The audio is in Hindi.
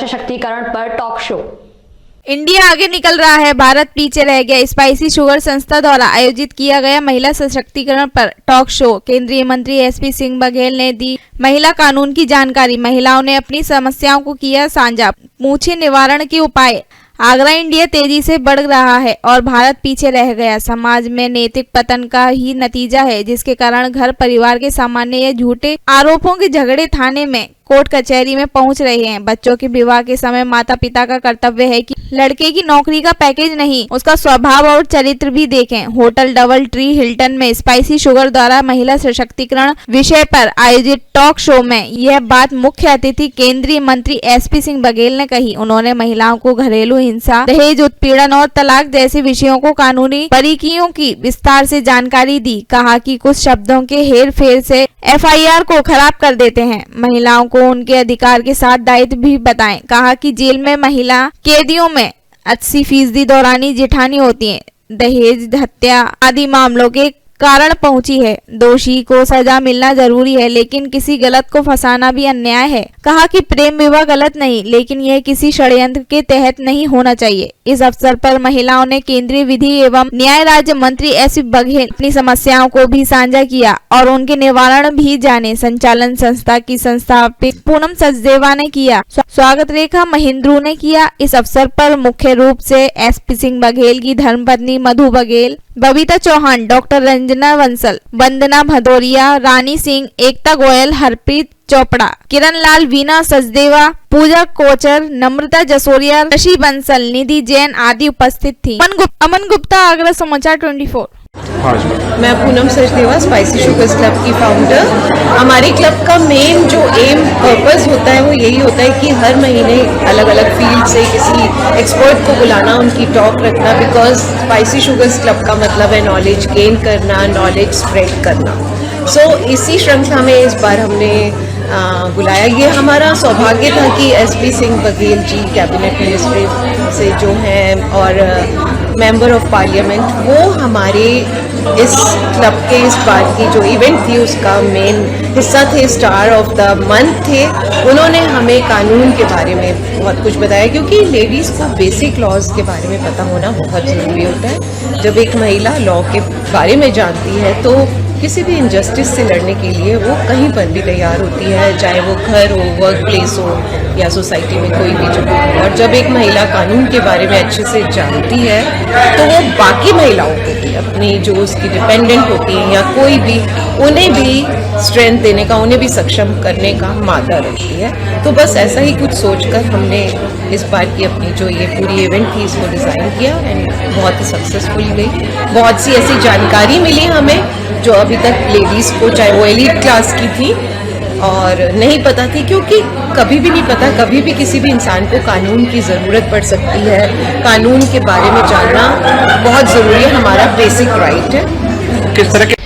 सशक्तिकरण पर टॉक शो। इंडिया आगे निकल रहा है, भारत पीछे रह गया। स्पाइसी शुगर संस्था द्वारा आयोजित किया गया महिला सशक्तिकरण पर टॉक शो। केंद्रीय मंत्री एसपी सिंह बघेल ने दी महिला कानून की जानकारी। महिलाओं ने अपनी समस्याओं को किया साझा, पूछे निवारण के उपाय। आगरा इंडिया तेजी से बढ़ रहा है और भारत पीछे रह गया। समाज में नैतिक पतन का ही नतीजा है, जिसके कारण घर परिवार के सामान्य या झूठे आरोपों के झगड़े थाने में, कोर्ट कचहरी में पहुंच रहे हैं। बच्चों के विवाह के समय माता पिता का कर्तव्य है कि लड़के की नौकरी का पैकेज नहीं, उसका स्वभाव और चरित्र भी देखें। होटल डबल ट्री हिल्टन में स्पाइसी शुगर द्वारा महिला सशक्तिकरण विषय पर आयोजित टॉक शो में यह बात मुख्य अतिथि केंद्रीय मंत्री एसपी सिंह बघेल ने कही। उन्होंने महिलाओं को घरेलू हिंसा, दहेज उत्पीड़न और तलाक जैसे विषयों को कानूनी बारीकियों की विस्तार से जानकारी दी। कहा कि कुछ शब्दों के हेर फेर से एफआईआर को खराब कर देते हैं। महिलाओं को उनके अधिकार के साथ दायित्व भी बताएं। कहा कि जेल में महिला कैदियों में 80% दौरानी जेठानी होती हैं। दहेज, हत्या आदि मामलों के कारण पहुंची है। दोषी को सजा मिलना जरूरी है, लेकिन किसी गलत को फंसाना भी अन्याय है। कहा कि प्रेम विवाह गलत नहीं, लेकिन यह किसी षड्यंत्र के तहत नहीं होना चाहिए। इस अवसर पर महिलाओं ने केंद्रीय विधि एवं न्याय राज्य मंत्री एसपी बघेल अपनी समस्याओं को भी साझा किया और उनके निवारण भी जाने। संचालन संस्था की संस्थापक पूनम सचदेवा ने किया, स्वागत रेखा महिंद्रू ने किया। इस अवसर पर मुख्य रूप से एसपी सिंह बघेल की धर्मपत्नी मधु बघेल, बबीता चौहान, डॉक्टर रंजना बंसल, वंदना भदौरिया, रानी सिंह, एकता गोयल, हरप्रीत चोपड़ा, किरण लाल, वीना सचदेवा, पूजा कोचर, नम्रता जसोरिया, ऋषि बंसल, निधि जैन आदि उपस्थित थी। अमन गुप्ता, आगरा समाचार 24। मैं Poonam Sachdeva, spicy sugars club की फाउंडर। हमारे क्लब का मेन जो एम पर्पस होता है वो यही होता है कि हर महीने अलग अलग फील्ड से किसी एक्सपर्ट को बुलाना, उनकी टॉक रखना। बिकॉज स्पाइसी शुगर्स क्लब का मतलब है नॉलेज गेन करना, नॉलेज स्प्रेड करना। सो इसी श्रृंखला में इस बार हमने बुलाया। ये हमारा सौभाग्य था कि SP Singh Baghel ji cabinet ministry से जो हैं और मेंबर ऑफ पार्लियामेंट, वो हमारे इस क्लब के इस बार की जो इवेंट थी उसका मेन हिस्सा थे, स्टार ऑफ द मंथ थे। उन्होंने हमें कानून के बारे में बहुत कुछ बताया, क्योंकि लेडीज़ को बेसिक लॉज के बारे में पता होना बहुत ज़रूरी होता है। जब एक महिला लॉ के बारे में जानती है तो किसी भी इनजस्टिस से लड़ने के लिए वो कहीं पर भी तैयार होती है, चाहे वो घर हो, वर्क प्लेस हो या सोसाइटी में कोई भी जगह हो। और जब एक महिला कानून के बारे में अच्छे से जानती है तो वो बाकी महिलाओं को भी, अपनी जो उसकी डिपेंडेंट होती हैं या कोई भी, उन्हें भी स्ट्रेंथ देने का, उन्हें भी सक्षम करने का मादा रखती है। तो बस ऐसा ही कुछ सोचकर हमने इस बार की अपनी जो ये पूरी इवेंट थी इसको डिज़ाइन किया एंड बहुत ही सक्सेसफुल गई। बहुत सी ऐसी जानकारी मिली हमें जो अभी तक लेडीज़ को, चाहे वो एलीट क्लास की थी और नहीं पता थी, क्योंकि कभी भी नहीं पता, कभी भी किसी भी इंसान को कानून की ज़रूरत पड़ सकती है। कानून के बारे में जानना बहुत ज़रूरी है, हमारा बेसिक राइट है। किस तरह के